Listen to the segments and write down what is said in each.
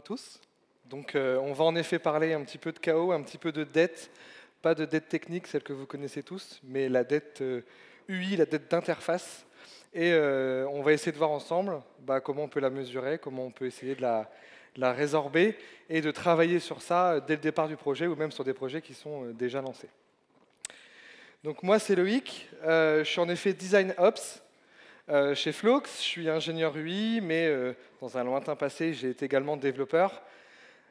tous. Donc, on va en effet parler un petit peu de chaos, un petit peu de dette, pas de dette technique, celle que vous connaissez tous, mais la dette UI, la dette d'interface. Et on va essayer de voir ensemble comment on peut la mesurer, comment on peut essayer de la résorber et de travailler sur ça dès le départ du projet ou même sur des projets qui sont déjà lancés. Donc moi, c'est Loïc, je suis en effet Design Ops chez Flox, je suis ingénieur UI, mais dans un lointain passé, j'ai été également développeur.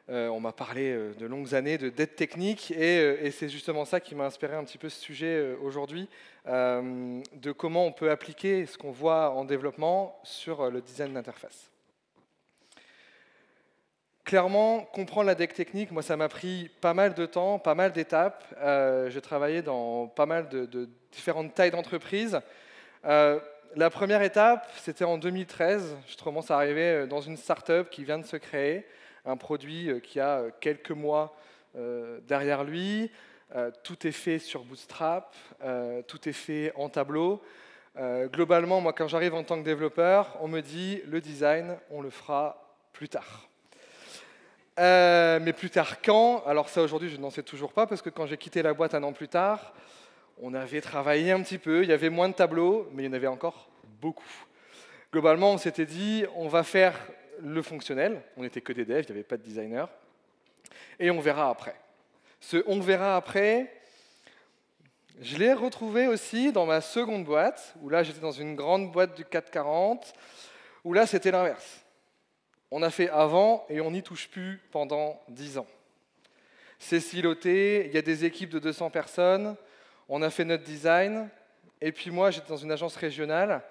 On m'a parlé de longues années de dette technique et c'est justement ça qui m'a inspiré un petit peu ce sujet aujourd'hui, de comment on peut appliquer ce qu'on voit en développement sur le design d'interface. Clairement, comprendre la dette technique, moi ça m'a pris pas mal de temps, pas mal d'étapes. J'ai travaillé dans pas mal de différentes tailles d'entreprises. La première étape, c'était en 2013. Je commence à arriver dans une start-up qui vient de se créer, un produit qui a quelques mois derrière lui. Tout est fait sur Bootstrap, tout est fait en tableau. Globalement, moi, quand j'arrive en tant que développeur, on me dit le design, on le fera plus tard. Mais plus tard quand? Alors ça, aujourd'hui, je n'en sais toujours pas, parce que quand j'ai quitté la boîte un an plus tard, on avait travaillé un petit peu, il y avait moins de tableaux, mais il y en avait encore beaucoup. Globalement, on s'était dit, on va faire le fonctionnel, on n'était que des devs, il n'y avait pas de designer, et on verra après. Ce « on verra après », je l'ai retrouvé aussi dans ma seconde boîte, où là j'étais dans une grande boîte du 440, où là c'était l'inverse. On a fait avant et on n'y touche plus pendant 10 ans. C'est siloté, il y a des équipes de 200 personnes, on a fait notre design, et puis moi j'étais dans une agence régionale,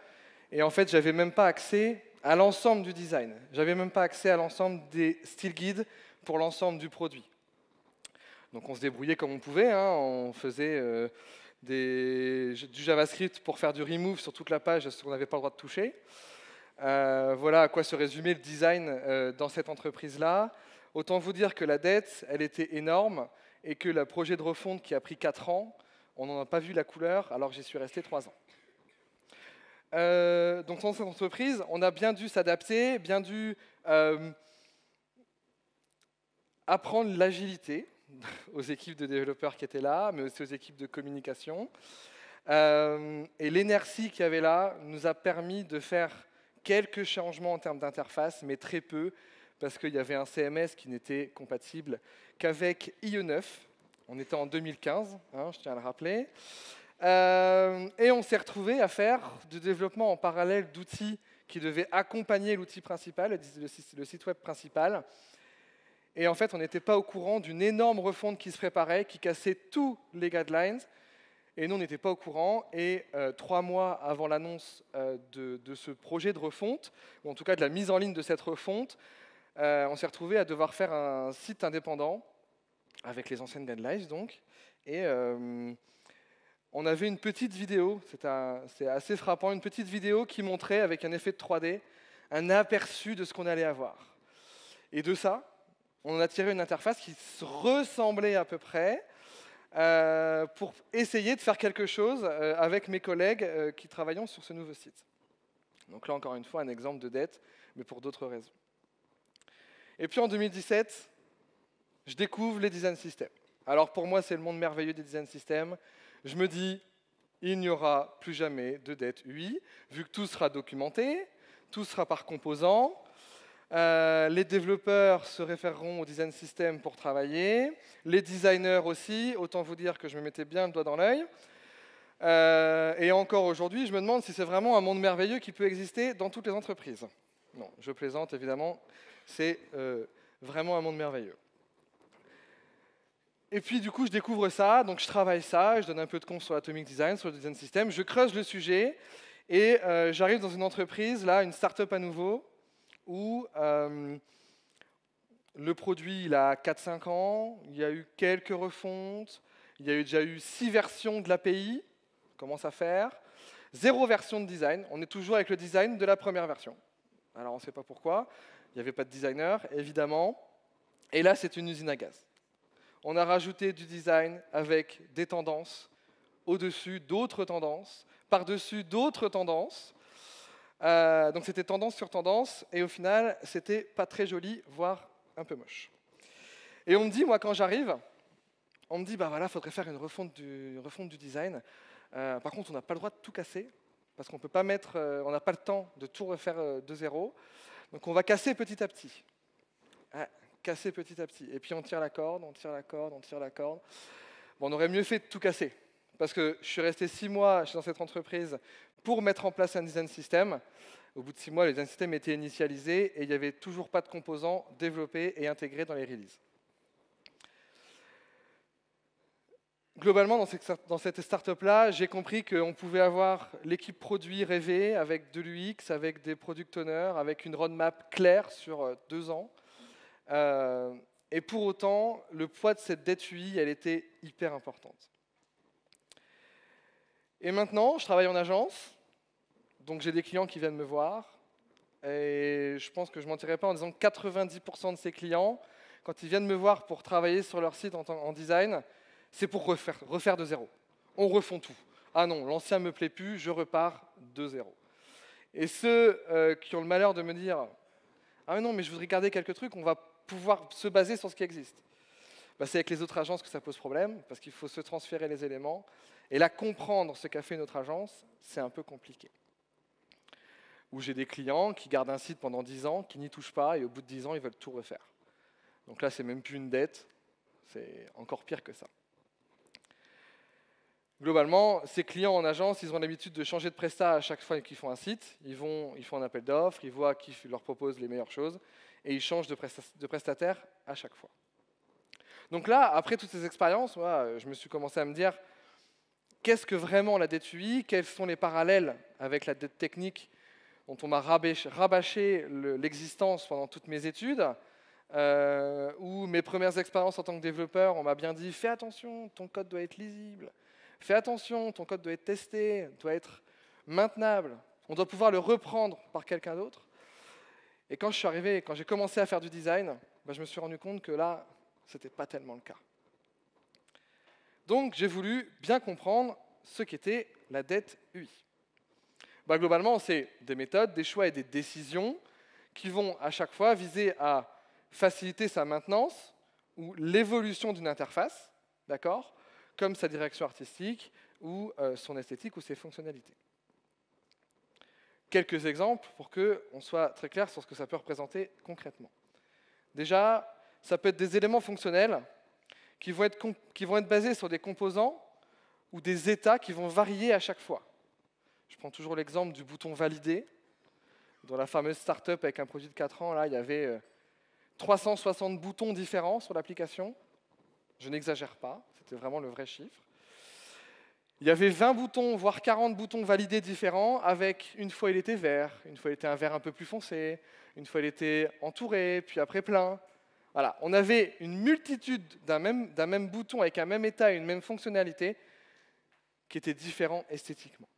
et en fait j'avais même pas accès à l'ensemble du design. J'avais même pas accès à l'ensemble des style guides pour l'ensemble du produit. Donc on se débrouillait comme on pouvait, hein. On faisait du JavaScript pour faire du remove sur toute la page, ce qu'on n'avait pas le droit de toucher. Voilà à quoi se résumait le design dans cette entreprise-là. Autant vous dire que la dette, elle était énorme, et que le projet de refonte qui a pris 4 ans, on n'en a pas vu la couleur, alors que j'y suis resté 3 ans. Donc dans cette entreprise, on a bien dû s'adapter, bien dû apprendre l'agilité aux équipes de développeurs qui étaient là, mais aussi aux équipes de communication. Et l'inertie qu'il y avait là nous a permis de faire quelques changements en termes d'interface, mais très peu, parce qu'il y avait un CMS qui n'était compatible qu'avec IE9. On était en 2015, hein, je tiens à le rappeler. Et on s'est retrouvé à faire du développement en parallèle d'outils qui devaient accompagner l'outil principal, le site web principal. Et en fait, on n'était pas au courant d'une énorme refonte qui se préparait, qui cassait tous les guidelines. Et nous, on n'était pas au courant. Et 3 mois avant l'annonce de ce projet de refonte, ou en tout cas de la mise en ligne de cette refonte, on s'est retrouvé à devoir faire un site indépendant, avec les anciennes guidelines donc. Et on avait une petite vidéo, c'est assez frappant, une petite vidéo qui montrait, avec un effet de 3D, un aperçu de ce qu'on allait avoir. Et de ça, on a tiré une interface qui se ressemblait à peu près, pour essayer de faire quelque chose avec mes collègues qui travaillons sur ce nouveau site. Donc là, encore une fois, un exemple de dette, mais pour d'autres raisons. Et puis en 2017, je découvre les design systems. Alors pour moi, c'est le monde merveilleux des design systems. Je me dis, il n'y aura plus jamais de dette UI, vu que tout sera documenté, tout sera par composants. Les développeurs se référeront au design system pour travailler, les designers aussi, autant vous dire que je me mettais bien le doigt dans l'œil. Et encore aujourd'hui, je me demande si c'est vraiment un monde merveilleux qui peut exister dans toutes les entreprises. Non, je plaisante évidemment, c'est vraiment un monde merveilleux. Et puis du coup, je découvre ça, donc je travaille ça, je donne un peu de cours sur l'Atomic Design, sur le design system, je creuse le sujet, et j'arrive dans une entreprise, là, une start-up à nouveau, où le produit il a 4-5 ans, il y a eu quelques refontes, il y a déjà eu 6 versions de l'API, on commence à faire, 0 version de design, on est toujours avec le design de la première version. Alors on ne sait pas pourquoi, il n'y avait pas de designer, évidemment, et là c'est une usine à gaz. On a rajouté du design avec des tendances, au-dessus d'autres tendances, par-dessus d'autres tendances. Donc c'était tendance sur tendance, et au final, c'était pas très joli, voire un peu moche. Et on me dit, moi, quand j'arrive, on me dit, bah voilà, il faudrait faire une refonte du design. Par contre, on n'a pas le droit de tout casser, parce qu'on peut pas mettre, on n'a pas le temps de tout refaire de zéro. Donc on va casser petit à petit. Ah, casser petit à petit. Et puis on tire la corde, on tire la corde, on tire la corde. Bon, on aurait mieux fait de tout casser. Parce que je suis resté 6 mois dans cette entreprise pour mettre en place un design system. Au bout de 6 mois, le design system était initialisé et il n'y avait toujours pas de composants développés et intégrés dans les releases. Globalement, dans cette startup-là, j'ai compris qu'on pouvait avoir l'équipe produit rêvée avec de l'UX, avec des product owners, avec une roadmap claire sur 2 ans. Et pour autant, le poids de cette dette UI, elle était hyper importante. Et maintenant, je travaille en agence, donc j'ai des clients qui viennent me voir. Et je pense que je ne mentirais pas en disant que 90% de ces clients, quand ils viennent me voir pour travailler sur leur site en design, c'est pour refaire de zéro. On refond tout. Ah non, l'ancien ne me plaît plus, je repars de zéro. Et ceux qui ont le malheur de me dire « Ah non, mais je voudrais garder quelques trucs, on va pouvoir se baser sur ce qui existe. » Bah, c'est avec les autres agences que ça pose problème, parce qu'il faut se transférer les éléments. Et là, comprendre ce qu'a fait notre agence, c'est un peu compliqué. Où j'ai des clients qui gardent un site pendant 10 ans, qui n'y touchent pas, et au bout de 10 ans, ils veulent tout refaire. Donc là, c'est même plus une dette, c'est encore pire que ça. Globalement, ces clients en agence, ils ont l'habitude de changer de prestat à chaque fois qu'ils font un site. Ils font un appel d'offres, ils voient qui leur propose les meilleures choses, et ils changent de prestataire à chaque fois. Donc là, après toutes ces expériences, moi, je me suis commencé à me dire, qu'est-ce que vraiment la dette UI? Quels sont les parallèles avec la dette technique dont on m'a rabâché l'existence pendant toutes mes études, ou mes premières expériences en tant que développeur, on m'a bien dit, fais attention, ton code doit être lisible. Fais attention, ton code doit être testé, doit être maintenable. On doit pouvoir le reprendre par quelqu'un d'autre. Et quand je suis arrivé, quand j'ai commencé à faire du design, je me suis rendu compte que là, ce n'était pas tellement le cas. Donc, j'ai voulu bien comprendre ce qu'était la dette UI. Globalement, c'est des méthodes, des choix et des décisions qui vont à chaque fois viser à faciliter sa maintenance ou l'évolution d'une interface, d'accord, comme sa direction artistique ou son esthétique ou ses fonctionnalités. Quelques exemples pour qu'on soit très clair sur ce que ça peut représenter concrètement. Déjà, ça peut être des éléments fonctionnels qui vont être basés sur des composants ou des états qui vont varier à chaque fois. Je prends toujours l'exemple du bouton « Valider ». Dans la fameuse startup avec un projet de 4 ans, là, il y avait 360 boutons différents sur l'application. Je n'exagère pas, c'était vraiment le vrai chiffre. Il y avait 20 boutons, voire 40 boutons validés différents, avec une fois il était vert, une fois il était un vert un peu plus foncé, une fois il était entouré, puis après plein. Voilà, on avait une multitude d'un même bouton avec un même état et une même fonctionnalité qui étaient différents esthétiquement.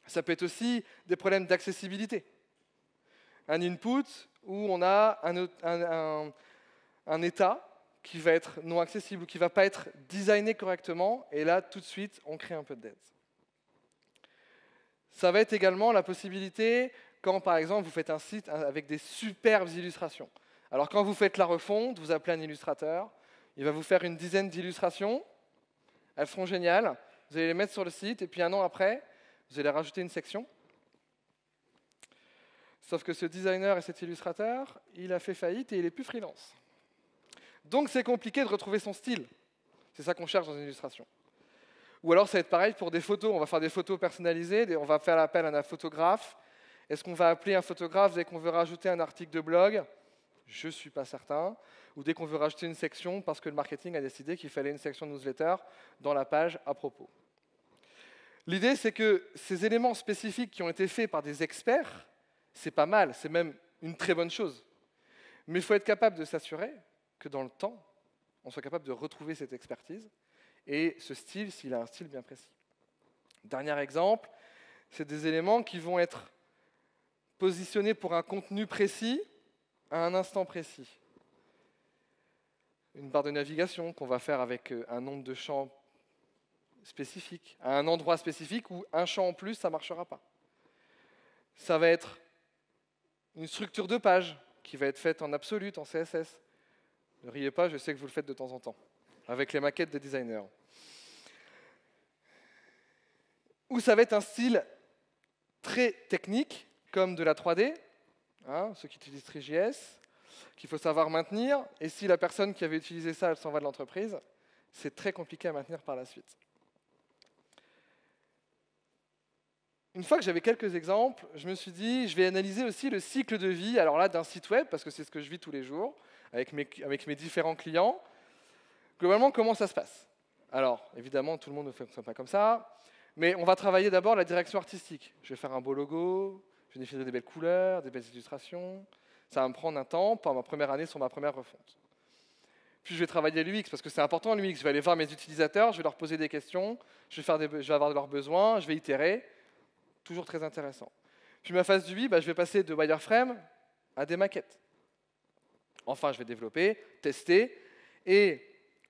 Ça peut être aussi des problèmes d'accessibilité. Un input où on a un état qui va être non accessible ou qui ne va pas être designé correctement, et là, tout de suite, on crée un peu de dette. Ça va être également la possibilité, quand par exemple vous faites un site avec des superbes illustrations. Alors quand vous faites la refonte, vous appelez un illustrateur, il va vous faire une dizaine d'illustrations, elles seront géniales, vous allez les mettre sur le site, et puis 1 an après, vous allez rajouter une section. Sauf que ce designer et cet illustrateur, il a fait faillite et il n'est plus freelance. Donc c'est compliqué de retrouver son style. C'est ça qu'on cherche dans une illustration. Ou alors ça va être pareil pour des photos. On va faire des photos personnalisées, on va faire appel à un photographe. Est-ce qu'on va appeler un photographe dès qu'on veut rajouter un article de blog? Je ne suis pas certain. Ou dès qu'on veut rajouter une section parce que le marketing a décidé qu'il fallait une section newsletter dans la page à propos. L'idée, c'est que ces éléments spécifiques qui ont été faits par des experts, c'est pas mal, c'est même une très bonne chose. Mais il faut être capable de s'assurer que dans le temps, on soit capable de retrouver cette expertise et ce style, s'il a un style bien précis. Dernier exemple, c'est des éléments qui vont être positionnés pour un contenu précis à un instant précis. Une barre de navigation qu'on va faire avec un nombre de champs spécifique, à un endroit spécifique où un champ en plus, ça ne marchera pas. Ça va être une structure de page qui va être faite en absolute, en CSS, Ne riez pas, je sais que vous le faites de temps en temps, avec les maquettes des designers. Ou ça va être un style très technique, comme de la 3D, hein, ceux qui utilisent Three.js, qu'il faut savoir maintenir. Et si la personne qui avait utilisé ça, elle s'en va de l'entreprise, c'est très compliqué à maintenir par la suite. Une fois que j'avais quelques exemples, je me suis dit, je vais analyser aussi le cycle de vie, alors là, d'un site web, parce que c'est ce que je vis tous les jours, avec mes différents clients. Globalement, comment ça se passe? Alors, évidemment, tout le monde ne fonctionne pas comme ça, mais on va travailler d'abord la direction artistique. Je vais faire un beau logo, je vais définir des belles couleurs, des belles illustrations. Ça va me prendre un temps pour ma première année sur ma première refonte. Puis je vais travailler l'UX, parce que c'est important l'UX. Je vais aller voir mes utilisateurs, je vais leur poser des questions, je vais avoir leurs besoins, je vais itérer. Toujours très intéressant. Puis ma phase du UI, je vais passer de wireframe à des maquettes. Enfin, je vais développer, tester, et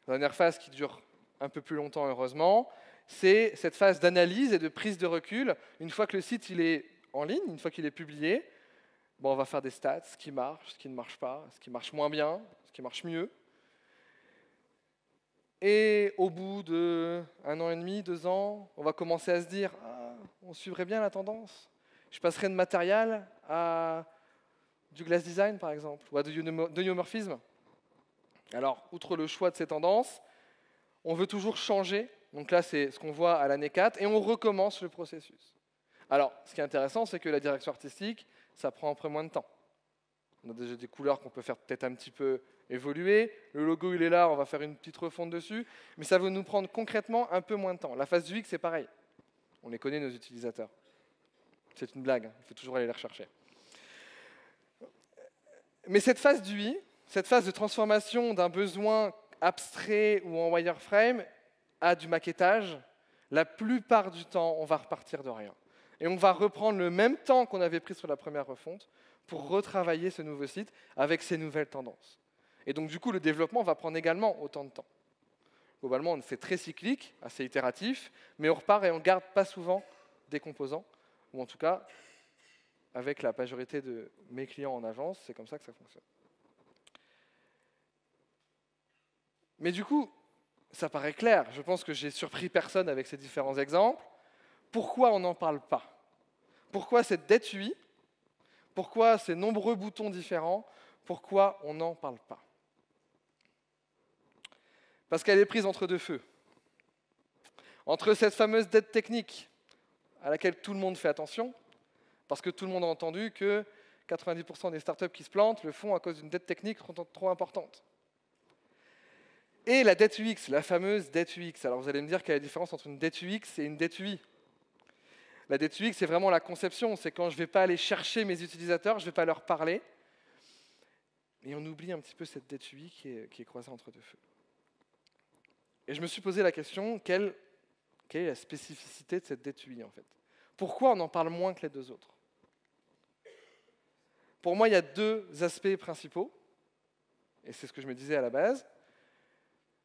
la dernière phase qui dure un peu plus longtemps, heureusement, c'est cette phase d'analyse et de prise de recul. Une fois que le site il est en ligne, une fois qu'il est publié, on va faire des stats, ce qui marche, ce qui ne marche pas, ce qui marche moins bien, ce qui marche mieux. Et au bout de 1 an et demi, 2 ans, on va commencer à se dire ah, on suivrait bien la tendance. Je passerai de matériel à du glass design, par exemple, ou à de l'homomorphisme. Alors, outre le choix de ces tendances, on veut toujours changer. Donc là, c'est ce qu'on voit à l'année 4, et on recommence le processus. Alors, ce qui est intéressant, c'est que la direction artistique, ça prend un peu moins de temps. On a déjà des couleurs qu'on peut faire peut-être un petit peu évoluer. Le logo, il est là, on va faire une petite refonte dessus. Mais ça va nous prendre concrètement un peu moins de temps. La phase du UX, c'est pareil. On les connaît, nos utilisateurs. C'est une blague, il faut toujours aller les rechercher. Mais cette phase du UI, cette phase de transformation d'un besoin abstrait ou en wireframe à du maquettage, la plupart du temps, on va repartir de rien. Et on va reprendre le même temps qu'on avait pris sur la première refonte pour retravailler ce nouveau site avec ces nouvelles tendances. Et donc, du coup, le développement va prendre également autant de temps. Globalement, c'est très cyclique, assez itératif, mais on repart et on ne garde pas souvent des composants, ou en tout cas, avec la majorité de mes clients en agence, c'est comme ça que ça fonctionne. Mais du coup, ça paraît clair, je pense que j'ai surpris personne avec ces différents exemples. Pourquoi on n'en parle pas? Pourquoi cette dette UI? Pourquoi ces nombreux boutons différents? Pourquoi on n'en parle pas? Parce qu'elle est prise entre deux feux. Entre cette fameuse dette technique, à laquelle tout le monde fait attention, parce que tout le monde a entendu que 90% des startups qui se plantent le font à cause d'une dette technique trop importante. Et la dette UX, la fameuse dette UX. Alors vous allez me dire quelle est la différence entre une dette UX et une dette UI. La dette UX, c'est vraiment la conception. C'est quand je ne vais pas aller chercher mes utilisateurs, je ne vais pas leur parler. Et on oublie un petit peu cette dette UI qui est croisée entre deux feux. Et je me suis posé la question, quelle est la spécificité de cette dette UI en fait? Pourquoi on en parle moins que les deux autres? Pour moi, il y a deux aspects principaux, et c'est ce que je me disais à la base.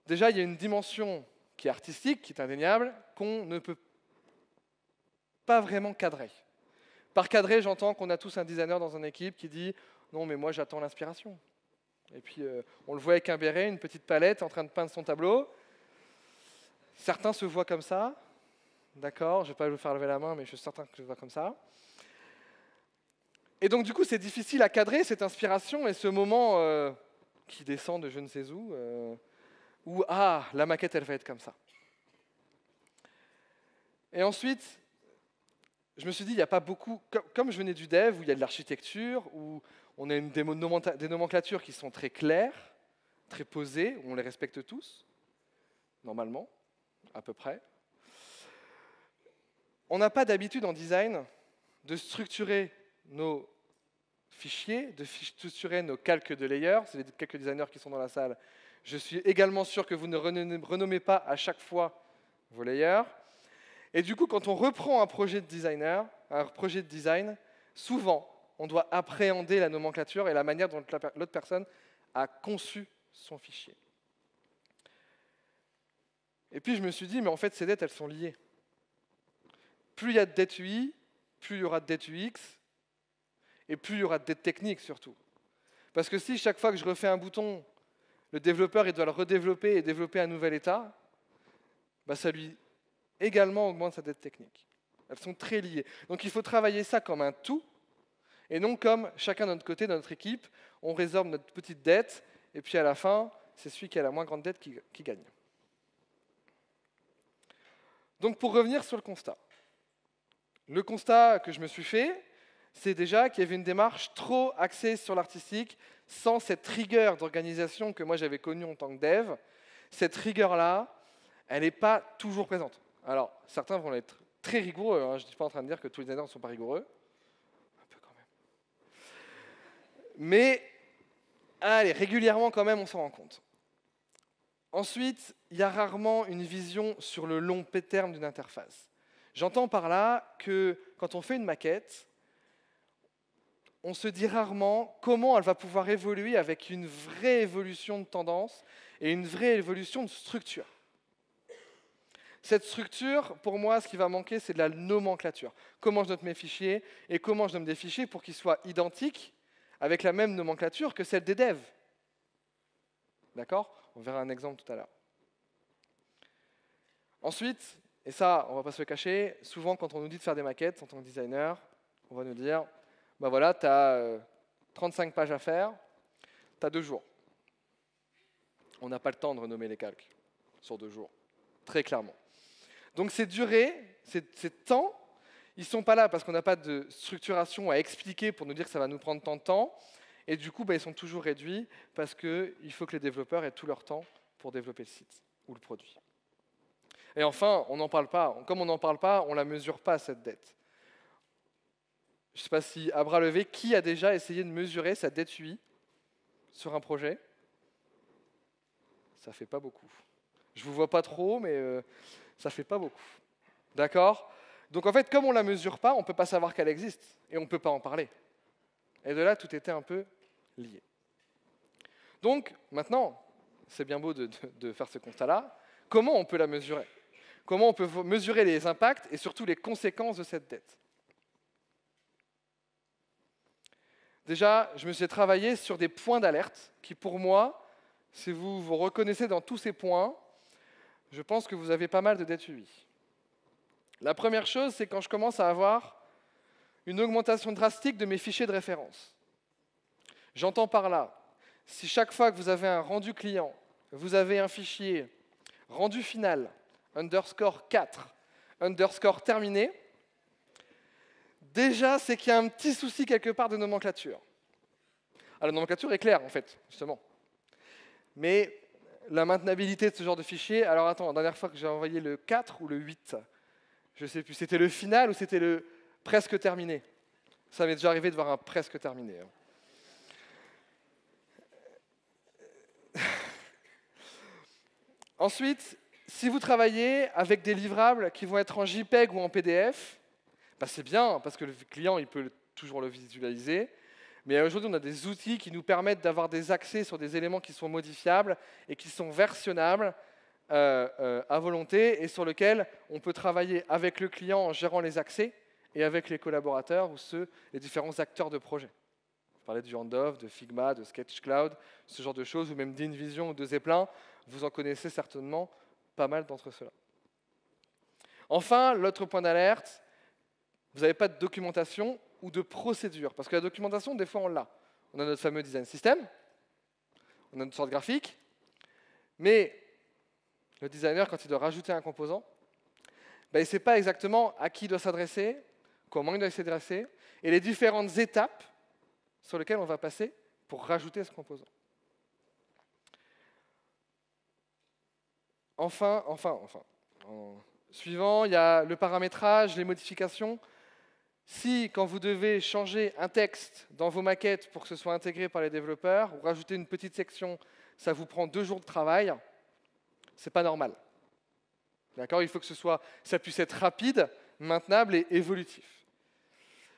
Déjà, il y a une dimension qui est artistique, qui est indéniable, qu'on ne peut pas vraiment cadrer. Par cadrer, j'entends qu'on a tous un designer dans une équipe qui dit « Non, mais moi, j'attends l'inspiration. » Et puis, on le voit avec un béret, une petite palette, en train de peindre son tableau. Certains se voient comme ça. D'accord, je ne vais pas vous faire lever la main, mais je suis certain que je le vois comme ça. Et donc, du coup, c'est difficile à cadrer, cette inspiration et ce moment qui descend de je ne sais où, ah, la maquette, elle va être comme ça. Et ensuite, je me suis dit, il n'y a pas beaucoup, comme je venais du dev, où il y a de l'architecture, où on a des nomenclatures qui sont très claires, très posées, où on les respecte tous, normalement, à peu près. On n'a pas d'habitude en design de structurer nos fichiers, de structurer nos calques de layers. C'est les quelques designers qui sont dans la salle. Je suis également sûr que vous ne renommez pas à chaque fois vos layers. Et du coup, quand on reprend un projet de design, souvent, on doit appréhender la nomenclature et la manière dont l'autre personne a conçu son fichier. Et puis, je me suis dit, mais en fait, ces dettes, elles sont liées. Plus il y a de dettes UI, plus il y aura de dettes UX, et plus il y aura de dettes techniques surtout. Parce que si chaque fois que je refais un bouton, le développeur il doit le redévelopper et développer un nouvel état, bah, ça lui également augmente sa dette technique. Elles sont très liées. Donc il faut travailler ça comme un tout, et non comme chacun de notre côté, dans notre équipe, on résorbe notre petite dette, et puis à la fin, c'est celui qui a la moins grande dette qui gagne. Donc pour revenir sur le constat que je me suis fait, c'est déjà qu'il y avait une démarche trop axée sur l'artistique, sans cette rigueur d'organisation que moi j'avais connue en tant que dev. Cette rigueur-là, elle n'est pas toujours présente. Alors, certains vont être très rigoureux, hein. Je ne suis pas en train de dire que tous les designers ne sont pas rigoureux. Un peu quand même. Mais, allez, régulièrement quand même, on s'en rend compte. Ensuite, il y a rarement une vision sur le long terme d'une interface. J'entends par là que quand on fait une maquette, on se dit rarement comment elle va pouvoir évoluer avec une vraie évolution de tendance et une vraie évolution de structure. Cette structure, pour moi, ce qui va manquer, c'est de la nomenclature. Comment je note mes fichiers et comment je nomme des fichiers pour qu'ils soient identiques avec la même nomenclature que celle des devs. D'accord? On verra un exemple tout à l'heure. Ensuite, et ça, on ne va pas se le cacher, souvent quand on nous dit de faire des maquettes en tant que designer, on va nous dire, ben voilà, tu as 35 pages à faire, tu as 2 jours. On n'a pas le temps de renommer les calques sur 2 jours, très clairement. Donc ces durées, ces temps, ils ne sont pas là parce qu'on n'a pas de structuration à expliquer pour nous dire que ça va nous prendre tant de temps. Et du coup, ils sont toujours réduits parce qu'il faut que les développeurs aient tout leur temps pour développer le site ou le produit. Et enfin, on n'en parle pas. Comme on n'en parle pas, on ne la mesure pas, cette dette. Je ne sais pas si, à bras levés, qui a déjà essayé de mesurer sa dette UI sur un projet? Ça ne fait pas beaucoup. Je ne vous vois pas trop, mais ça ne fait pas beaucoup. D'accord? Donc en fait, comme on ne la mesure pas, on ne peut pas savoir qu'elle existe. Et on ne peut pas en parler. Et de là, tout était un peu lié. Donc, maintenant, c'est bien beau de faire ce constat-là. Comment on peut la mesurer? Comment on peut mesurer les impacts et surtout les conséquences de cette dette? Déjà, je me suis travaillé sur des points d'alerte qui, pour moi, si vous vous reconnaissez dans tous ces points, je pense que vous avez pas mal de dettes UI. La première chose, c'est quand je commence à avoir une augmentation drastique de mes fichiers de référence. J'entends par là, si chaque fois que vous avez un rendu client, vous avez un fichier rendu final, underscore 4, underscore terminé, déjà, c'est qu'il y a un petit souci quelque part de nomenclature. Alors, la nomenclature est claire, en fait, justement. Mais la maintenabilité de ce genre de fichier, alors attends, la dernière fois que j'ai envoyé le 4 ou le 8, je ne sais plus, c'était le final ou c'était le presque terminé? Ça m'est déjà arrivé de voir un presque terminé. Ensuite, si vous travaillez avec des livrables qui vont être en JPEG ou en PDF, bah c'est bien, parce que le client il peut toujours le visualiser. Mais aujourd'hui, on a des outils qui nous permettent d'avoir des accès sur des éléments qui sont modifiables et qui sont versionnables à volonté et sur lesquels on peut travailler avec le client en gérant les accès et avec les collaborateurs ou les différents acteurs de projet. Je parlais du handoff, de Figma, de SketchCloud, ce genre de choses, ou même d'InVision ou de Zeppelin. Vous en connaissez certainement pas mal d'entre ceux-là. Enfin, l'autre point d'alerte, vous n'avez pas de documentation ou de procédure. Parce que la documentation, des fois, on l'a. On a notre fameux design system, on a notre sorte graphique, mais le designer, quand il doit rajouter un composant, il ne sait pas exactement à qui il doit s'adresser, comment il doit s'adresser, et les différentes étapes sur lesquelles on va passer pour rajouter ce composant. Enfin. Suivant, il y a le paramétrage, les modifications. Si, quand vous devez changer un texte dans vos maquettes pour que ce soit intégré par les développeurs, ou rajouter une petite section, ça vous prend 2 jours de travail, c'est pas normal. D'accord? Il faut que ça puisse être rapide, maintenable et évolutif.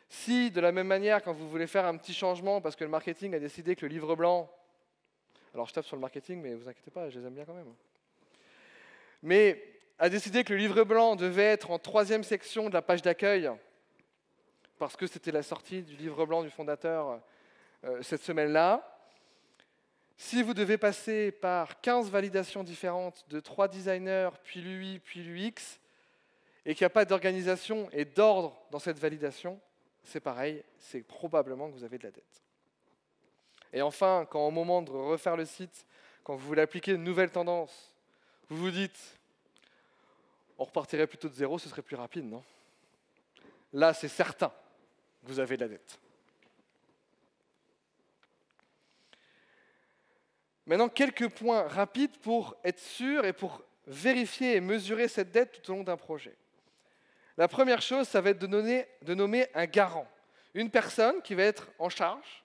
Si, de la même manière, quand vous voulez faire un petit changement, parce que le marketing a décidé que le livre blanc... Alors, je tape sur le marketing, mais vous inquiétez pas, je les aime bien quand même. Mais a décidé que le livre blanc devait être en 3e section de la page d'accueil, parce que c'était la sortie du livre blanc du fondateur cette semaine-là, Si vous devez passer par 15 validations différentes de 3 designers, puis l'UI, puis l'UX, et qu'il n'y a pas d'organisation et d'ordre dans cette validation, c'est pareil, c'est probablement que vous avez de la dette. Et enfin, quand au moment de refaire le site, quand vous voulez appliquer une nouvelle tendance, vous vous dites, on repartirait plutôt de zéro, ce serait plus rapide, non? Là, c'est certain que vous avez de la dette. Maintenant, quelques points rapides pour être sûr et pour vérifier et mesurer cette dette tout au long d'un projet. La première chose, ça va être de nommer un garant. Une personne qui va être en charge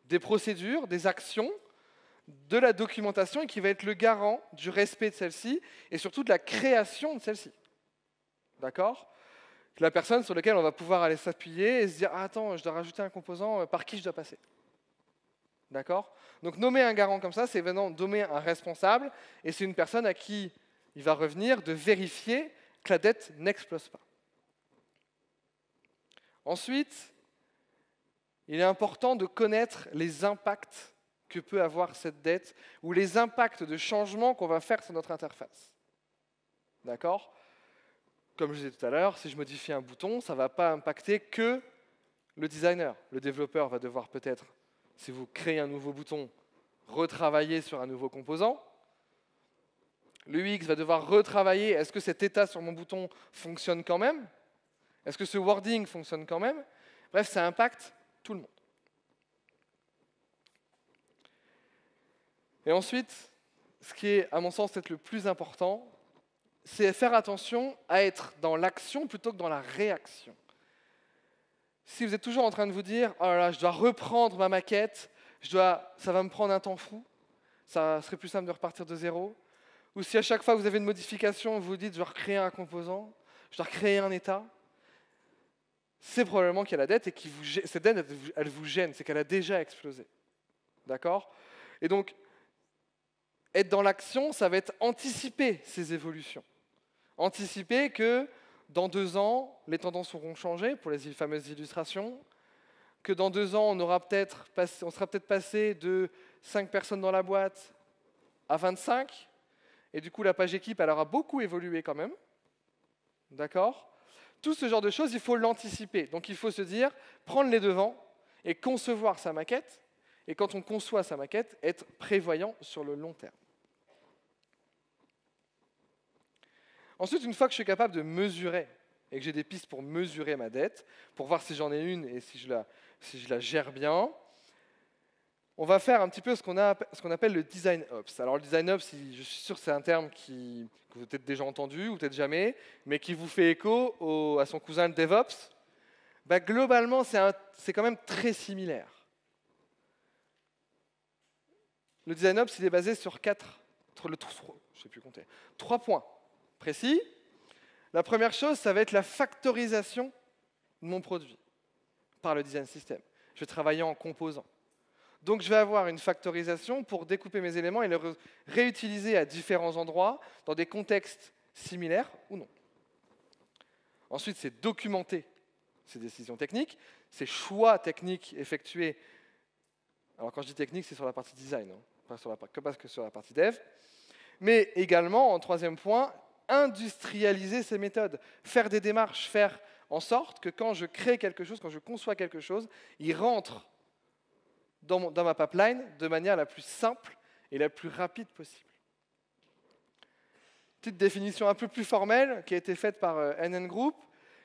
des procédures, des actions, de la documentation et qui va être le garant du respect de celle-ci et surtout de la création de celle-ci. D'accord? La personne sur laquelle on va pouvoir aller s'appuyer et se dire « Ah, attends, je dois rajouter un composant, par qui je dois passer ?» D'accord? Donc nommer un garant comme ça, c'est vraiment nommer un responsable et c'est une personne à qui il va revenir de vérifier que la dette n'explose pas. Ensuite, il est important de connaître les impacts que peut avoir cette dette ou les impacts de changement qu'on va faire sur notre interface. D'accord? Comme je disais tout à l'heure, si je modifie un bouton, ça ne va pas impacter que le designer. Le développeur va devoir peut-être, si vous créez un nouveau bouton, retravailler sur un nouveau composant. L'UX va devoir retravailler, est-ce que cet état sur mon bouton fonctionne quand même? Est-ce que ce wording fonctionne quand même? Bref, ça impacte tout le monde. Et ensuite, ce qui est, à mon sens, peut-être le plus important, c'est faire attention à être dans l'action plutôt que dans la réaction. Si vous êtes toujours en train de vous dire « Oh là là, je dois reprendre ma maquette, ça va me prendre un temps fou, ça serait plus simple de repartir de zéro », ou si à chaque fois que vous avez une modification, vous vous dites « Je dois recréer un composant, je dois recréer un état », c'est probablement qu'il y a la dette et cette dette, elle vous gêne, c'est qu'elle a déjà explosé. D'accord? Et donc, être dans l'action, ça va être anticiper ces évolutions. Anticiper que dans 2 ans, les tendances auront changé pour les fameuses illustrations, que dans 2 ans, on sera peut-être passé de 5 personnes dans la boîte à 25, et du coup, la page équipe, elle aura beaucoup évolué quand même. D'accord? Tout ce genre de choses, il faut l'anticiper. Donc il faut se dire, prendre les devants et concevoir sa maquette, et quand on conçoit sa maquette, être prévoyant sur le long terme. Ensuite, une fois que je suis capable de mesurer, et que j'ai des pistes pour mesurer ma dette, pour voir si j'en ai une et si je la gère bien, on va faire un petit peu ce qu'on appelle le design ops. Alors le design ops, je suis sûr que c'est un terme que vous avez peut-être déjà entendu, ou peut-être jamais, mais qui vous fait écho à son cousin le DevOps. Bah, globalement, c'est quand même très similaire. Le design ops, il est basé sur 3 points précis. La première chose, ça va être la factorisation de mon produit par le design system. Je vais travailler en composants. Donc je vais avoir une factorisation pour découper mes éléments et les réutiliser à différents endroits, dans des contextes similaires ou non. Ensuite, c'est documenter ces décisions techniques, ces choix techniques effectués. Alors quand je dis technique, c'est sur la partie design, hein, pas que sur la partie dev. Mais également, en 3e point, industrialiser ces méthodes, faire des démarches, faire en sorte que quand je crée quelque chose, quand je conçois quelque chose, il rentre dans ma pipeline de manière la plus simple et la plus rapide possible. Petite définition un peu plus formelle qui a été faite par NN Group,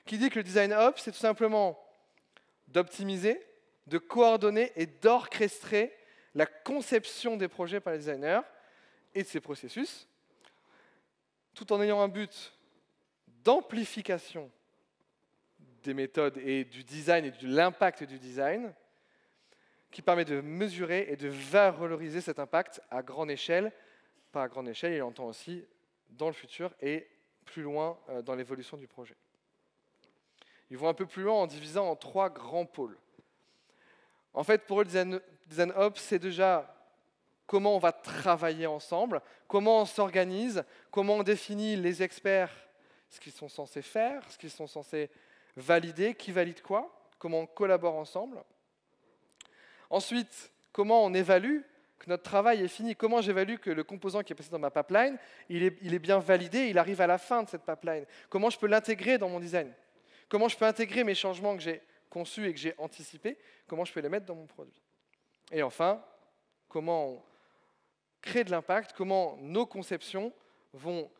qui dit que le design ops, c'est tout simplement d'optimiser, de coordonner et d'orchestrer la conception des projets par les designers et de ces processus, tout en ayant un but d'amplification des méthodes et du design et de l'impact du design, qui permet de mesurer et de valoriser cet impact à grande échelle. Pas à grande échelle, il entend aussi dans le futur et plus loin dans l'évolution du projet. Ils vont un peu plus loin en divisant en 3 grands pôles. En fait, pour eux, le design ops, c'est déjà comment on va travailler ensemble, comment on s'organise, comment on définit les experts, ce qu'ils sont censés faire, ce qu'ils sont censés valider, qui valide quoi, comment on collabore ensemble. Ensuite, comment on évalue, que notre travail est fini? Comment j'évalue que le composant qui est passé dans ma pipeline, il est bien validé, il arrive à la fin de cette pipeline? Comment je peux l'intégrer dans mon design? Comment je peux intégrer mes changements que j'ai conçus et que j'ai anticipés? Comment je peux les mettre dans mon produit? Et enfin, comment on crée de l'impact? Comment nos conceptions vont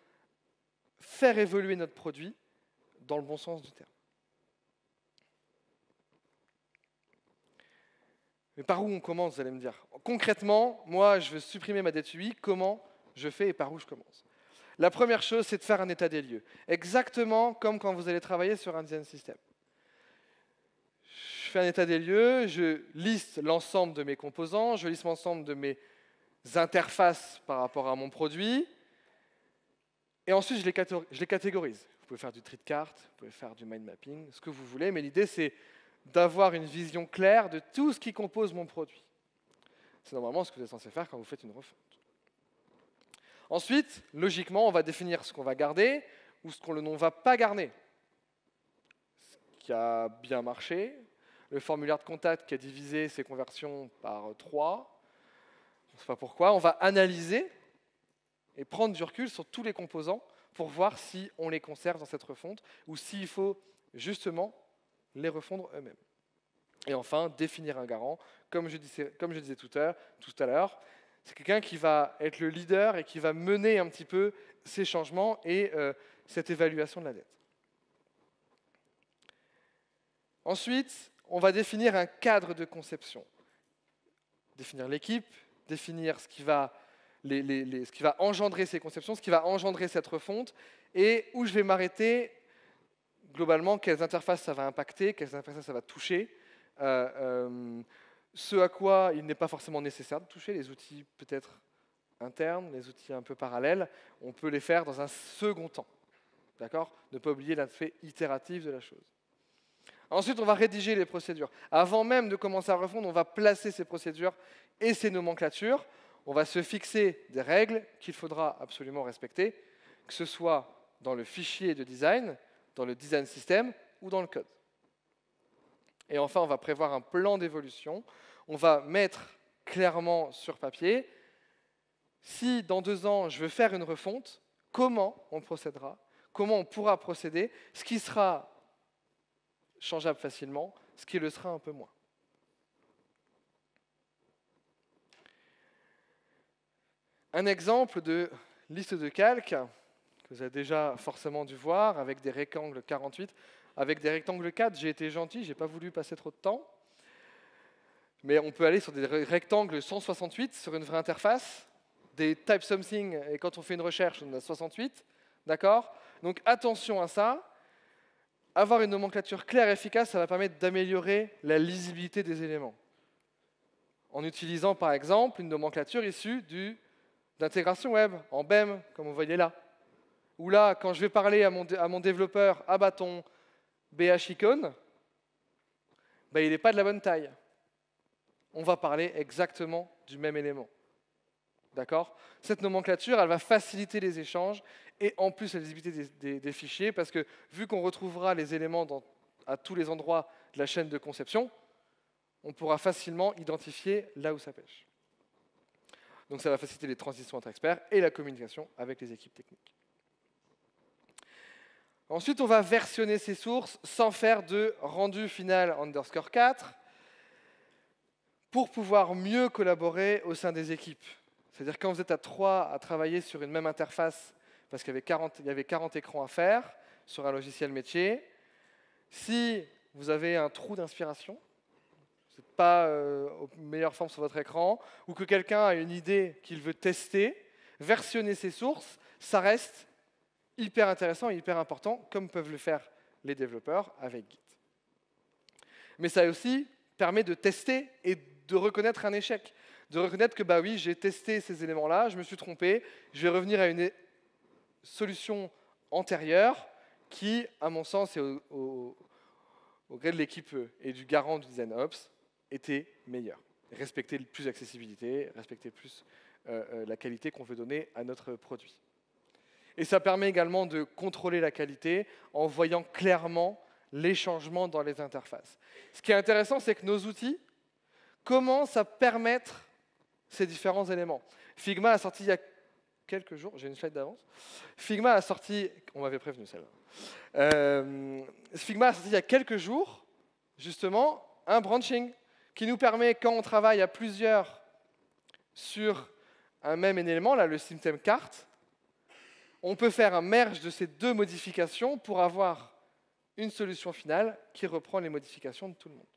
faire évoluer notre produit dans le bon sens du terme? Mais par où on commence, vous allez me dire? Concrètement, moi, je veux supprimer ma dette UI. Comment je fais et par où je commence? La première chose, c'est de faire un état des lieux. Exactement comme quand vous allez travailler sur un design system. Je fais un état des lieux, je liste l'ensemble de mes composants, je liste l'ensemble de mes interfaces par rapport à mon produit, et ensuite je les catégorise. Vous pouvez faire du tri de cartes, vous pouvez faire du mind mapping, ce que vous voulez, mais l'idée c'est d'avoir une vision claire de tout ce qui compose mon produit. C'est normalement ce que vous êtes censé faire quand vous faites une refonte. Ensuite, logiquement, on va définir ce qu'on va garder ou ce qu'on ne va pas garder. Ce qui a bien marché, le formulaire de contact qui a divisé ses conversions par 3, on ne sait pas pourquoi. On va analyser et prendre du recul sur tous les composants pour voir si on les conserve dans cette refonte ou s'il faut justement les refondre eux-mêmes. Et enfin, définir un garant. Comme je disais tout à l'heure, c'est quelqu'un qui va être le leader et qui va mener un petit peu ces changements et cette évaluation de la dette. Ensuite, on va définir un cadre de conception. Définir l'équipe, définir ce qui va engendrer ces conceptions, ce qui va engendrer cette refonte, et où je vais m'arrêter, globalement, quelles interfaces ça va impacter, quelles interfaces ça va toucher, ce à quoi il n'est pas forcément nécessaire de toucher, les outils peut-être internes, les outils un peu parallèles, on peut les faire dans un second temps. D'accord? Ne pas oublier l'aspect itératif de la chose. Ensuite, on va rédiger les procédures. Avant même de commencer à refondre, on va placer ces procédures et ces nomenclatures. On va se fixer des règles qu'il faudra absolument respecter, que ce soit dans le fichier de design, dans le design system ou dans le code. Et enfin, on va prévoir un plan d'évolution. On va mettre clairement sur papier, si dans 2 ans, je veux faire une refonte, comment on procédera, comment on pourra procéder, ce qui sera changeable facilement, ce qui le sera un peu moins. Un exemple de liste de calque, que vous avez déjà forcément dû voir, avec des rectangles 48, avec des rectangles 4, j'ai été gentil, je n'ai pas voulu passer trop de temps. Mais on peut aller sur des rectangles 168 sur une vraie interface, des type something, et quand on fait une recherche, on a 68. D'accord? Donc attention à ça. Avoir une nomenclature claire et efficace, ça va permettre d'améliorer la lisibilité des éléments. En utilisant par exemple une nomenclature issue d'intégration web, en BEM, comme vous voyez là. Ou là, quand je vais parler à mon développeur, ah bah ton BH icône, bah, il n'est pas de la bonne taille. On va parler exactement du même élément. D'accord? Cette nomenclature, elle va faciliter les échanges et en plus la lisibilité des fichiers, parce que vu qu'on retrouvera les éléments à tous les endroits de la chaîne de conception, on pourra facilement identifier là où ça pêche. Donc ça va faciliter les transitions entre experts et la communication avec les équipes techniques. Ensuite, on va versionner ces sources sans faire de rendu final _4 pour pouvoir mieux collaborer au sein des équipes. C'est-à-dire quand vous êtes à 3 à travailler sur une même interface, parce qu'il y avait 40 écrans à faire sur un logiciel métier, si vous avez un trou d'inspiration, vous n'êtes pas aux meilleures formes sur votre écran, ou que quelqu'un a une idée qu'il veut tester, versionner ses sources, ça reste hyper intéressant et hyper important, comme peuvent le faire les développeurs avec Git. Mais ça aussi permet de tester et de reconnaître un échec. De reconnaître que, bah oui, j'ai testé ces éléments-là, je me suis trompé, je vais revenir à une solution antérieure qui, à mon sens, et au gré de l'équipe et du garant du Design Ops, était meilleure. Respecter plus l'accessibilité, respecter plus la qualité qu'on veut donner à notre produit. Et ça permet également de contrôler la qualité en voyant clairement les changements dans les interfaces. Ce qui est intéressant, c'est que nos outils commencent à permettre ces différents éléments. Figma a sorti il y a quelques jours, j'ai une slide d'avance. Figma a sorti, on m'avait prévenu celle-là. Figma a sorti il y a quelques jours, justement, un branching qui nous permet, quand on travaille à plusieurs sur un même élément, là, le système carte, on peut faire un merge de ces deux modifications pour avoir une solution finale qui reprend les modifications de tout le monde.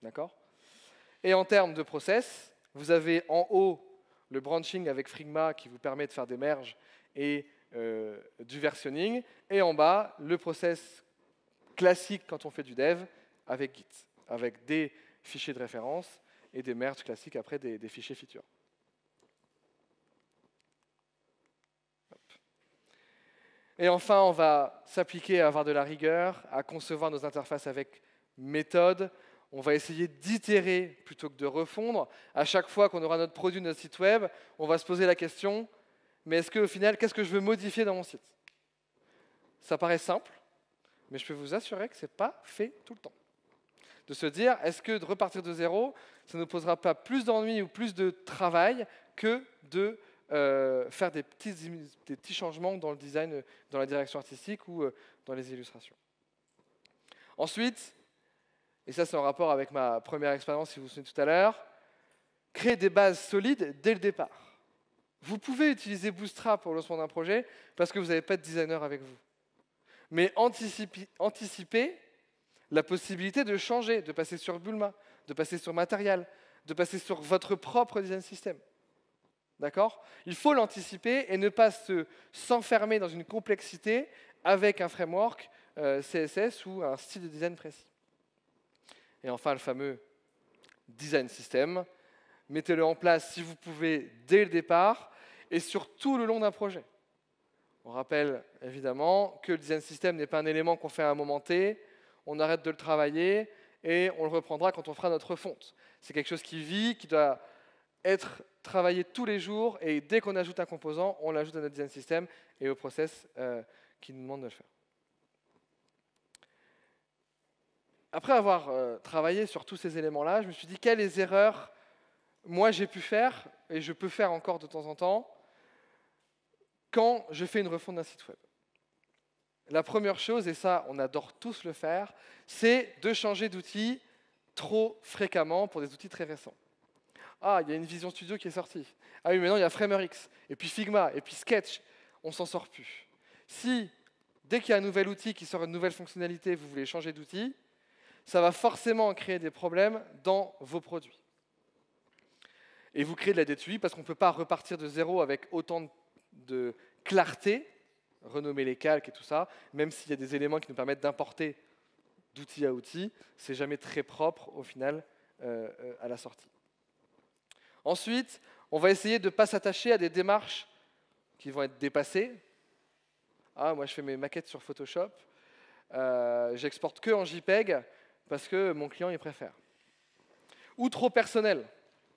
D'accord? Et en termes de process, vous avez en haut le branching avec Figma qui vous permet de faire des merges et du versionning, et en bas, le process classique quand on fait du dev avec Git, avec des fichiers de référence et des merges classiques après des fichiers features. Et enfin, on va s'appliquer à avoir de la rigueur, à concevoir nos interfaces avec méthode. On va essayer d'itérer plutôt que de refondre. À chaque fois qu'on aura notre produit, notre site web, on va se poser la question, mais est-ce qu'au final, qu'est-ce que je veux modifier dans mon site? Ça paraît simple, mais je peux vous assurer que ce n'est pas fait tout le temps. De se dire, est-ce que de repartir de zéro, ça ne nous posera pas plus d'ennuis ou plus de travail que de faire des petits changements dans le design, dans la direction artistique ou dans les illustrations. Ensuite, et ça c'est en rapport avec ma première expérience, si vous vous souvenez tout à l'heure, créer des bases solides dès le départ. Vous pouvez utiliser Bootstrap pour le lancement d'un projet parce que vous n'avez pas de designer avec vous. Mais anticipez la possibilité de changer, de passer sur Bulma, de passer sur Material, de passer sur votre propre design system. D'accord? Il faut l'anticiper et ne pas s'enfermer dans une complexité avec un framework CSS ou un style de design précis. Et enfin, le fameux design system. Mettez-le en place si vous pouvez dès le départ et sur tout le long d'un projet. On rappelle évidemment que le design system n'est pas un élément qu'on fait à un moment T, on arrête de le travailler et on le reprendra quand on fera notre refonte. C'est quelque chose qui vit, qui doit être travaillé tous les jours, et dès qu'on ajoute un composant, on l'ajoute à notre design system et au process qui nous demande de le faire. Après avoir travaillé sur tous ces éléments-là, je me suis dit quelles erreurs moi j'ai pu faire, et je peux faire encore de temps en temps, quand je fais une refonte d'un site web. La première chose, et ça on adore tous le faire, c'est de changer d'outil trop fréquemment pour des outils très récents. Ah, il y a une Vision Studio qui est sortie. Ah oui, maintenant il y a FramerX, et puis Figma, et puis Sketch. On s'en sort plus. Si, dès qu'il y a un nouvel outil qui sort une nouvelle fonctionnalité, vous voulez changer d'outil, ça va forcément créer des problèmes dans vos produits. Et vous créez de la dette UI parce qu'on ne peut pas repartir de zéro avec autant de clarté, renommer les calques et tout ça, même s'il y a des éléments qui nous permettent d'importer d'outil à outil, c'est jamais très propre au final à la sortie. Ensuite, on va essayer de ne pas s'attacher à des démarches qui vont être dépassées. Ah, moi, je fais mes maquettes sur Photoshop. J'exporte que en JPEG parce que mon client y préfère. Ou trop personnel.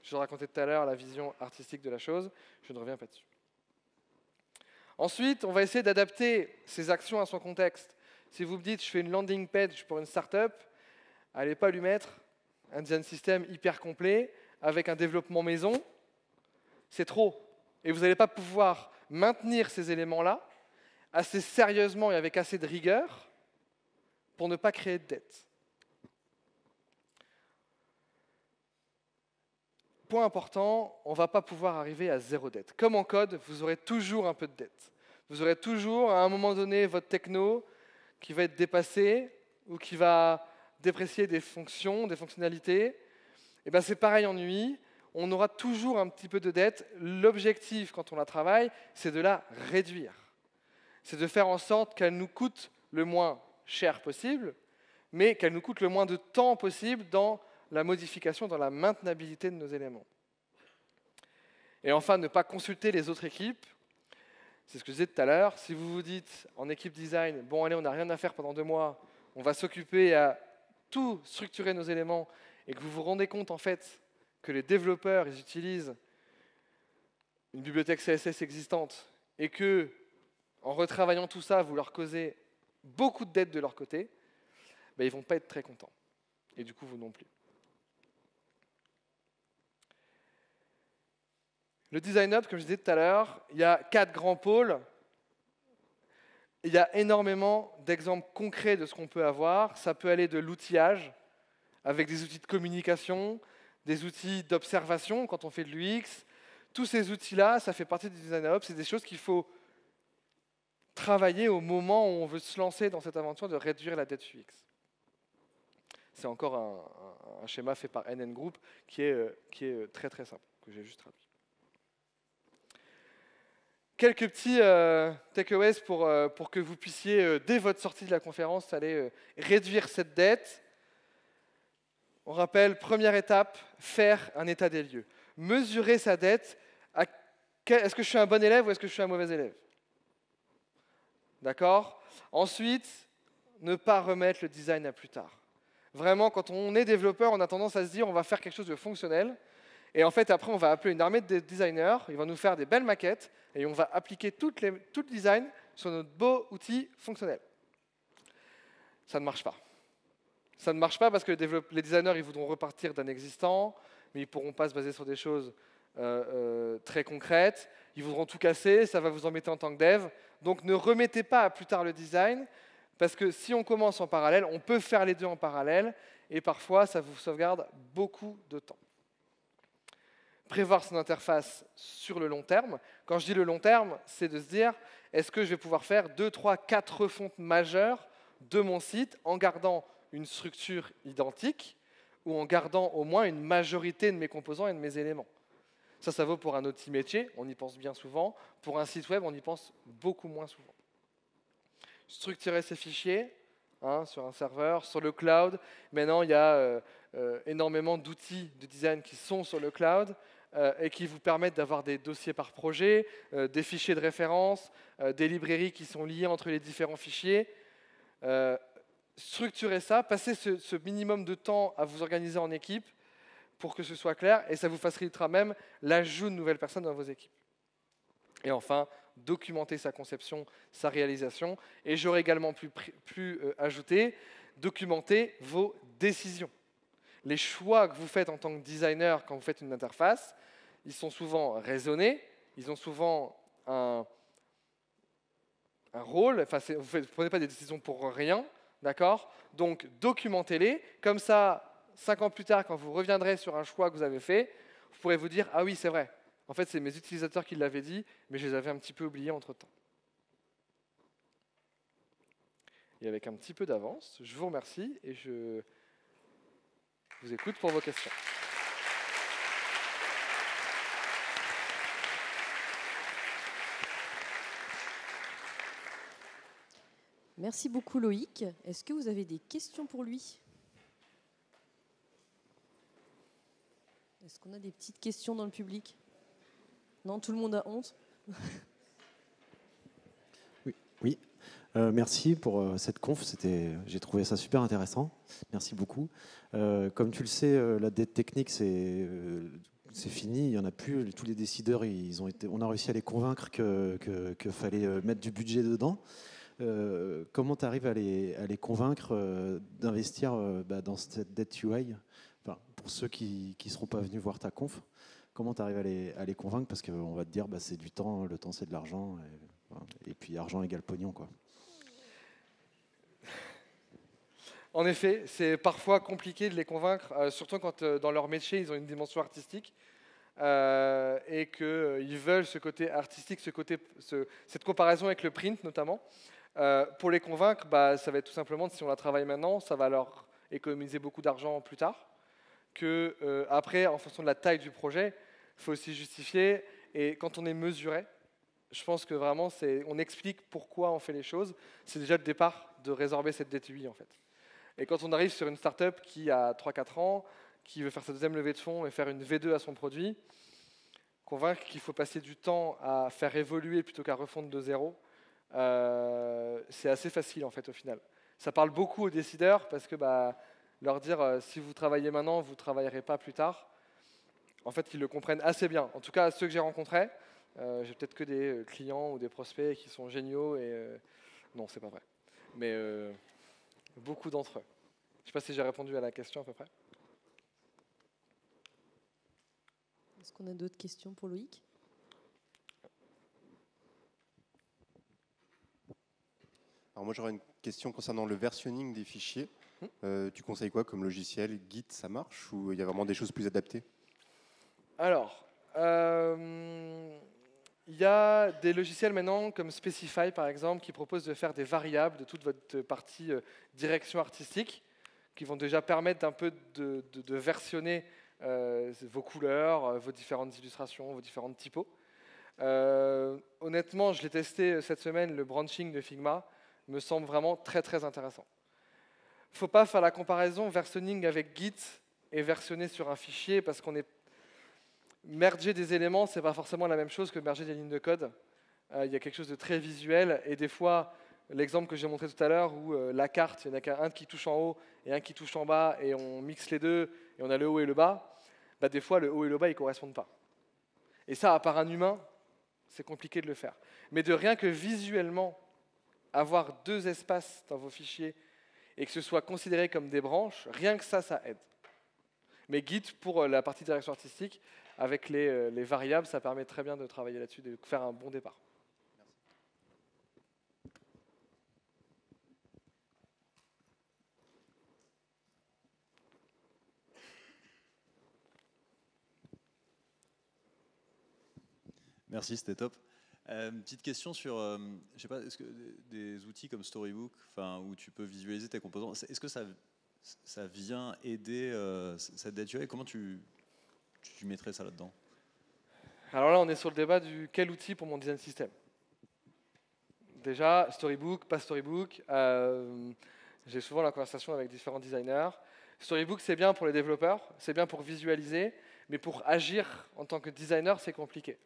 Je racontais tout à l'heure la vision artistique de la chose. Je ne reviens pas dessus. Ensuite, on va essayer d'adapter ces actions à son contexte. Si vous me dites, je fais une landing page pour une startup, allez pas lui mettre un design system hyper complet avec un développement maison, c'est trop. Et vous n'allez pas pouvoir maintenir ces éléments-là assez sérieusement et avec assez de rigueur pour ne pas créer de dette. Point important, on ne va pas pouvoir arriver à zéro dette. Comme en code, vous aurez toujours un peu de dette. Vous aurez toujours, à un moment donné, votre techno qui va être dépassé ou qui va déprécier des fonctions, des fonctionnalités. Et bien c'est pareil en UI, on aura toujours un petit peu de dette. L'objectif, quand on la travaille, c'est de la réduire. C'est de faire en sorte qu'elle nous coûte le moins cher possible, mais qu'elle nous coûte le moins de temps possible dans la modification, dans la maintenabilité de nos éléments. Et enfin, ne pas consulter les autres équipes. C'est ce que je disais tout à l'heure. Si vous vous dites en équipe design, bon allez, on n'a rien à faire pendant 2 mois, on va s'occuper à tout structurer nos éléments, et que vous vous rendez compte en fait que les développeurs ils utilisent une bibliothèque CSS existante et que en retravaillant tout ça, vous leur causez beaucoup de dettes de leur côté, ben, ils ne vont pas être très contents. Et du coup, vous non plus. Le Design Hub, comme je disais tout à l'heure, il y a 4 grands pôles. Il y a énormément d'exemples concrets de ce qu'on peut avoir. Ça peut aller de l'outillage, avec des outils de communication, des outils d'observation quand on fait de l'UX. Tous ces outils-là, ça fait partie du Design Hub. C'est des choses qu'il faut travailler au moment où on veut se lancer dans cette aventure de réduire la dette UX. C'est encore un schéma fait par NN Group qui est très très simple, que j'ai juste traduit. Quelques petits takeaways pour que vous puissiez, dès votre sortie de la conférence, aller réduire cette dette. On rappelle, première étape, faire un état des lieux. Mesurer sa dette. Est-ce que je suis un bon élève ou est-ce que je suis un mauvais élève? D'accord? Ensuite, ne pas remettre le design à plus tard. Vraiment, quand on est développeur, on a tendance à se dire on va faire quelque chose de fonctionnel. Et en fait, après, on va appeler une armée de designers, ils vont nous faire des belles maquettes, et on va appliquer tout le design sur notre beau outil fonctionnel. Ça ne marche pas. Ça ne marche pas parce que les designers, ils voudront repartir d'un existant, mais ils ne pourront pas se baser sur des choses très concrètes. Ils voudront tout casser, ça va vous embêter en tant que dev. Donc ne remettez pas à plus tard le design, parce que si on commence en parallèle, on peut faire les deux en parallèle, et parfois, ça vous sauvegarde beaucoup de temps. Prévoir son interface sur le long terme. Quand je dis le long terme, c'est de se dire, est-ce que je vais pouvoir faire 2, 3, 4 refontes majeures de mon site en gardant une structure identique ou en gardant au moins une majorité de mes composants et de mes éléments. Ça vaut pour un outil métier, on y pense bien souvent. Pour un site web, on y pense beaucoup moins souvent. Structurer ses fichiers sur un serveur, sur le cloud. Maintenant, il y a énormément d'outils de design qui sont sur le cloud et qui vous permettent d'avoir des dossiers par projet, des fichiers de référence, des librairies qui sont liées entre les différents fichiers. Structurez ça, passez ce minimum de temps à vous organiser en équipe pour que ce soit clair, et ça vous facilitera même l'ajout de nouvelles personnes dans vos équipes. Et enfin, documenter sa conception, sa réalisation. Et j'aurais également pu ajouter, documenter vos décisions. Les choix que vous faites en tant que designer quand vous faites une interface, ils sont souvent raisonnés, ils ont souvent un rôle, enfin, vous ne prenez pas des décisions pour rien, d'accord? Donc, documentez-les, comme ça, 5 ans plus tard, quand vous reviendrez sur un choix que vous avez fait, vous pourrez vous dire « Ah oui, c'est vrai, en fait, c'est mes utilisateurs qui l'avaient dit, mais je les avais un petit peu oubliés entre-temps. » Et avec un petit peu d'avance, je vous remercie et je vous écoute pour vos questions. Merci beaucoup Loïc. Est-ce que vous avez des questions pour lui? Est-ce qu'on a des petites questions dans le public? Non, tout le monde a honte? Oui. Merci pour cette conf, j'ai trouvé ça super intéressant. Merci beaucoup. Comme tu le sais, la dette technique, c'est fini, il n'y en a plus. Tous les décideurs, on a réussi à les convaincre qu'il fallait mettre du budget dedans. Comment tu arrives à les convaincre d'investir dans cette dette UI? Enfin, pour ceux qui ne seront pas venus voir ta conf, comment tu arrives à les convaincre? Parce qu'on va te dire c'est du temps, le temps c'est de l'argent, et puis argent égale pognon, quoi. En effet, c'est parfois compliqué de les convaincre, surtout quand dans leur métier, ils ont une dimension artistique et qu'ils veulent ce côté artistique, cette comparaison avec le print notamment. Pour les convaincre, ça va être tout simplement, si on la travaille maintenant, ça va leur économiser beaucoup d'argent plus tard. Après, en fonction de la taille du projet, il faut aussi justifier. Et quand on est mesuré, je pense que vraiment, on explique pourquoi on fait les choses. C'est déjà le départ de résorber cette dette UI, en fait. Et quand on arrive sur une startup qui a 3-4 ans, qui veut faire sa deuxième levée de fonds et faire une V2 à son produit, convaincre qu'il faut passer du temps à faire évoluer plutôt qu'à refondre de zéro, c'est assez facile, en fait, au final. Ça parle beaucoup aux décideurs parce que leur dire si vous travaillez maintenant, vous ne travaillerez pas plus tard, en fait, ils le comprennent assez bien. En tout cas, ceux que j'ai rencontrés, j'ai peut-être que des clients ou des prospects qui sont géniaux et non, c'est pas vrai. Mais beaucoup d'entre eux. Je ne sais pas si j'ai répondu à la question à peu près. Est-ce qu'on a d'autres questions pour Loïc? Alors moi j'aurais une question concernant le versionning des fichiers. Tu conseilles quoi comme logiciel? Git, ça marche ou il y a vraiment des choses plus adaptées? Alors, il y a des logiciels maintenant comme Specify par exemple qui proposent de faire des variables de toute votre partie direction artistique qui vont déjà permettre d'un peu de versionner vos couleurs, vos différentes illustrations, vos différentes typos. Honnêtement, je l'ai testé cette semaine, le branching de Figma me semble vraiment très très intéressant. Il ne faut pas faire la comparaison versionning avec Git et versionner sur un fichier parce qu'on est merger des éléments, c'est pas forcément la même chose que merger des lignes de code. Il y a quelque chose de très visuel et des fois, l'exemple que j'ai montré tout à l'heure où la carte, il y en a qu'un qui touche en haut et un qui touche en bas et on mixe les deux et on a le haut et le bas, bah, des fois le haut et le bas ils ne correspondent pas. Et ça, à part un humain, c'est compliqué de le faire. Mais de rien que visuellement avoir deux espaces dans vos fichiers et que ce soit considéré comme des branches, rien que ça aide. Mais Git, pour la partie direction artistique, avec les variables, ça permet très bien de travailler là-dessus, de faire un bon départ. Merci, c'était top. Petite question sur, je sais pas, est-ce que des outils comme Storybook, où tu peux visualiser tes composants, est-ce que ça vient aider cette data? Comment tu mettrais ça là-dedans? Alors là, on est sur le débat du quel outil pour mon design system. Déjà, Storybook, pas Storybook. J'ai souvent la conversation avec différents designers. Storybook, c'est bien pour les développeurs, c'est bien pour visualiser, mais pour agir en tant que designer, c'est compliqué.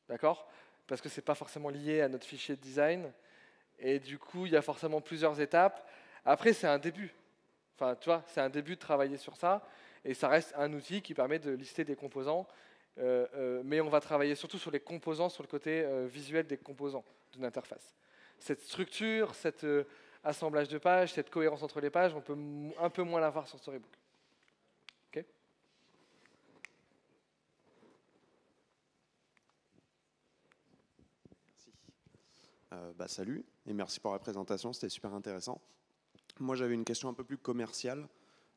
D'accord? Parce que ce n'est pas forcément lié à notre fichier de design. Et du coup, il y a forcément plusieurs étapes. Après, c'est un début. Enfin, tu vois, c'est un début de travailler sur ça. Et ça reste un outil qui permet de lister des composants. Mais on va travailler surtout sur les composants, sur le côté visuel des composants d'une interface. Cette structure, cet assemblage de pages, cette cohérence entre les pages, on peut un peu moins l'avoir sur Storybook. Okay. Salut et merci pour la présentation, c'était super intéressant. Moi j'avais une question un peu plus commerciale.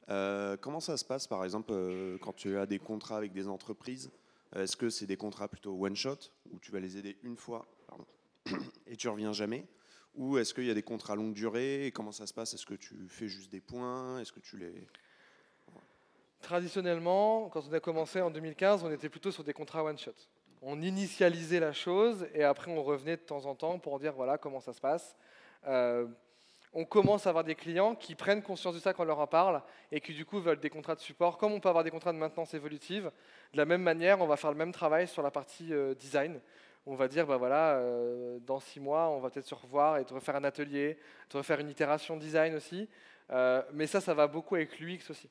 Comment ça se passe par exemple quand tu as des contrats avec des entreprises? Est-ce que c'est des contrats plutôt one-shot où tu vas les aider une fois et tu reviens jamais? Ou est-ce qu'il y a des contrats longue durée? Et comment ça se passe? Est-ce que tu fais juste des points? Est-ce que tu les... Traditionnellement, quand on a commencé en 2015, on était plutôt sur des contrats one-shot. On initialisait la chose et après on revenait de temps en temps pour dire voilà comment ça se passe. On commence à avoir des clients qui prennent conscience de ça quand on leur en parle et qui du coup veulent des contrats de support. Comme on peut avoir des contrats de maintenance évolutive, de la même manière, on va faire le même travail sur la partie design. On va dire, bah voilà, dans 6 mois, on va peut-être se revoir et te refaire un atelier, te refaire une itération design aussi. Mais ça va beaucoup avec l'UX aussi.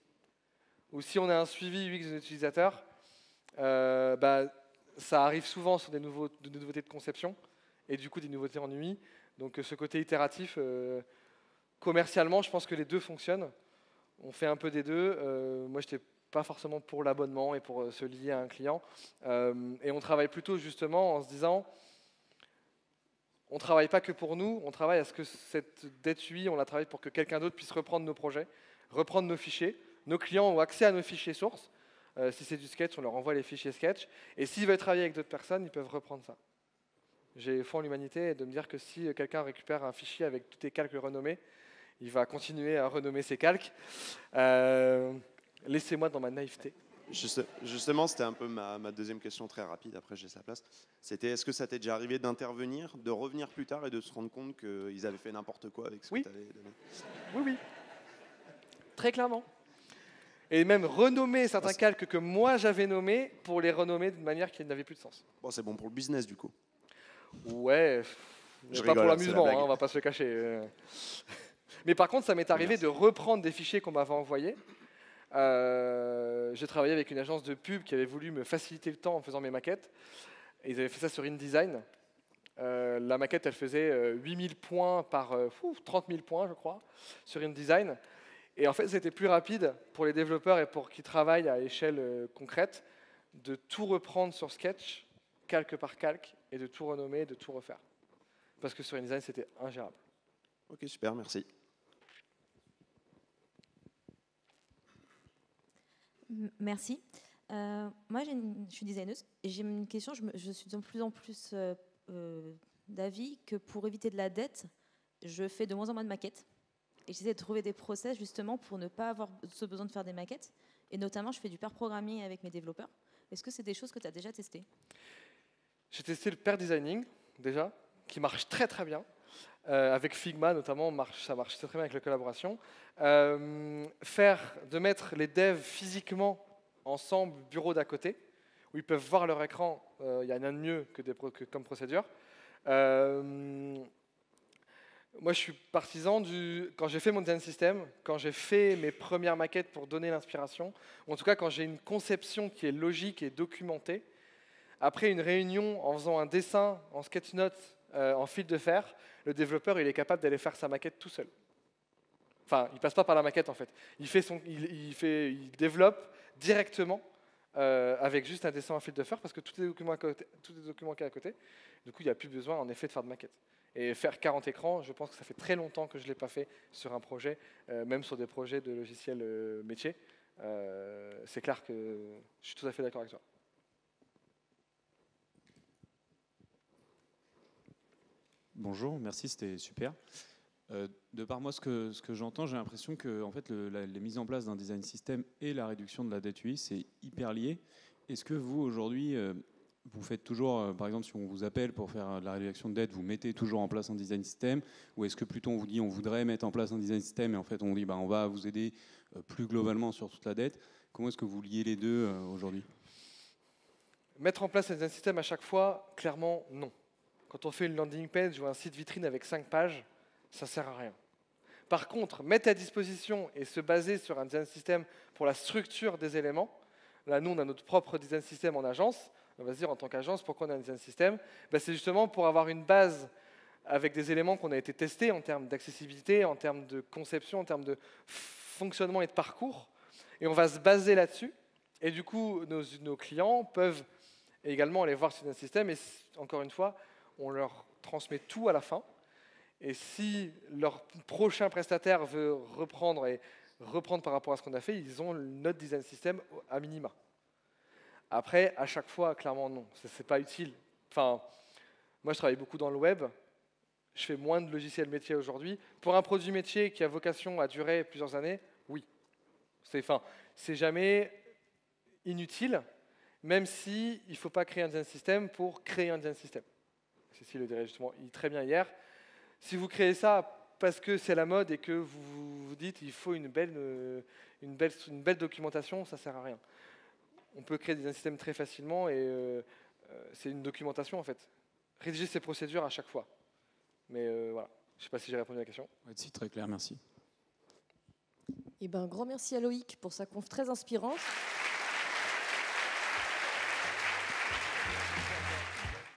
Ou si on a un suivi UX des utilisateurs, ça arrive souvent sur des nouveautés de conception et du coup des nouveautés en UI. Donc ce côté itératif, commercialement, je pense que les deux fonctionnent. On fait un peu des deux. Moi, je n'étais pas forcément pour l'abonnement et pour se lier à un client. Et on travaille plutôt justement en se disant, on ne travaille pas que pour nous, on travaille à ce que cette dette UI, on la travaille pour que quelqu'un d'autre puisse reprendre nos projets, reprendre nos fichiers. Nos clients ont accès à nos fichiers sources. Si c'est du sketch, on leur envoie les fichiers sketch. Et s'ils veulent travailler avec d'autres personnes, ils peuvent reprendre ça. J'ai foi en l'humanité de me dire que si quelqu'un récupère un fichier avec tous tes calques renommés, il va continuer à renommer ses calques. Laissez-moi dans ma naïveté. Justement, c'était un peu ma deuxième question très rapide, après j'ai sa place. C'était est-ce que ça t'est déjà arrivé d'intervenir, de revenir plus tard et de se rendre compte qu'ils avaient fait n'importe quoi avec ce que tu avais donné? Oui. Très clairement. Et même renommer certains calques que moi j'avais nommés pour les renommer d'une manière qui n'avait plus de sens. Bon, c'est bon pour le business du coup. Ouais, pas pour l'amusement, on va pas se le cacher. Mais par contre, ça m'est arrivé de reprendre des fichiers qu'on m'avait envoyés. J'ai travaillé avec une agence de pub qui avait voulu me faciliter le temps en faisant mes maquettes. Et ils avaient fait ça sur InDesign. La maquette, elle faisait 8000 points par 30 000 points, je crois, sur InDesign. Et en fait, c'était plus rapide pour les développeurs et pour qui travaillent à échelle concrète de tout reprendre sur Sketch, calque par calque, et de tout renommer, de tout refaire. Parce que sur InDesign, c'était ingérable. Ok, super, merci. Merci. Moi, je suis designeuse et j'ai une question. Je suis de plus en plus d'avis que pour éviter de la dette, je fais de moins en moins de maquettes. Et j'essaie de trouver des process justement pour ne pas avoir ce besoin de faire des maquettes. Et notamment, je fais du pair programming avec mes développeurs. Est-ce que c'est des choses que tu as déjà testées? J'ai testé le pair designing déjà, qui marche très très bien. Avec Figma notamment, ça marche très bien avec la collaboration. De mettre les devs physiquement ensemble, bureau d'à côté, où ils peuvent voir leur écran, il y a rien de mieux comme procédure. Moi, je suis partisan quand j'ai fait mon design system, quand j'ai fait mes premières maquettes pour donner l'inspiration, ou en tout cas quand j'ai une conception qui est logique et documentée, après une réunion, en faisant un dessin en sketch note, en fil de fer, le développeur il est capable d'aller faire sa maquette tout seul. Enfin, il passe pas par la maquette en fait. Il développe directement avec juste un dessin en fil de fer parce que tous les documents qu'il y a à côté. Du coup, il n'y a plus besoin en effet de faire de maquette. Et faire 40 écrans, je pense que ça fait très longtemps que je ne l'ai pas fait sur un projet, même sur des projets de logiciels métiers. C'est clair que je suis tout à fait d'accord avec toi. Bonjour, merci, c'était super. De par moi, ce que j'entends, j'ai l'impression que en fait, la mise en place d'un design system et la réduction de la dette UI, c'est hyper lié. Est-ce que vous, aujourd'hui, vous faites toujours, par exemple, si on vous appelle pour faire de la réduction de dette, vous mettez toujours en place un design system, ou est-ce que plutôt on vous dit on voudrait mettre en place un design system et en fait on dit on va vous aider plus globalement sur toute la dette? Comment est-ce que vous liez les deux aujourd'hui? Mettre en place un design system à chaque fois, clairement, non. Quand on fait une landing page ou un site vitrine avec 5 pages, ça ne sert à rien. Par contre, mettre à disposition et se baser sur un design system pour la structure des éléments, là, nous, on a notre propre design system en agence. On va se dire, en tant qu'agence, pourquoi on a un design system? C'est justement pour avoir une base avec des éléments qu'on a été testés en termes d'accessibilité, en termes de conception, en termes de fonctionnement et de parcours. Et on va se baser là-dessus. Et du coup, nos clients peuvent également aller voir ce design system. Et encore une fois, on leur transmet tout à la fin. Et si leur prochain prestataire veut reprendre par rapport à ce qu'on a fait, ils ont notre design system à minima. Après, à chaque fois, clairement, non. Ce n'est pas utile. Enfin, moi, je travaille beaucoup dans le web. Je fais moins de logiciels métiers aujourd'hui. Pour un produit métier qui a vocation à durer plusieurs années, oui. C'est jamais inutile, même s'il ne faut pas créer un design system pour créer un design system. Cécile le dirait justement très bien hier. Si vous créez ça parce que c'est la mode et que vous vous dites qu'il faut une belle documentation, ça ne sert à rien. On peut créer des systèmes très facilement et c'est une documentation en fait. Rédiger ces procédures à chaque fois. Mais voilà, je ne sais pas si j'ai répondu à la question. Ouais, c'est très clair, merci. Et un grand merci à Loïc pour sa conf très inspirante.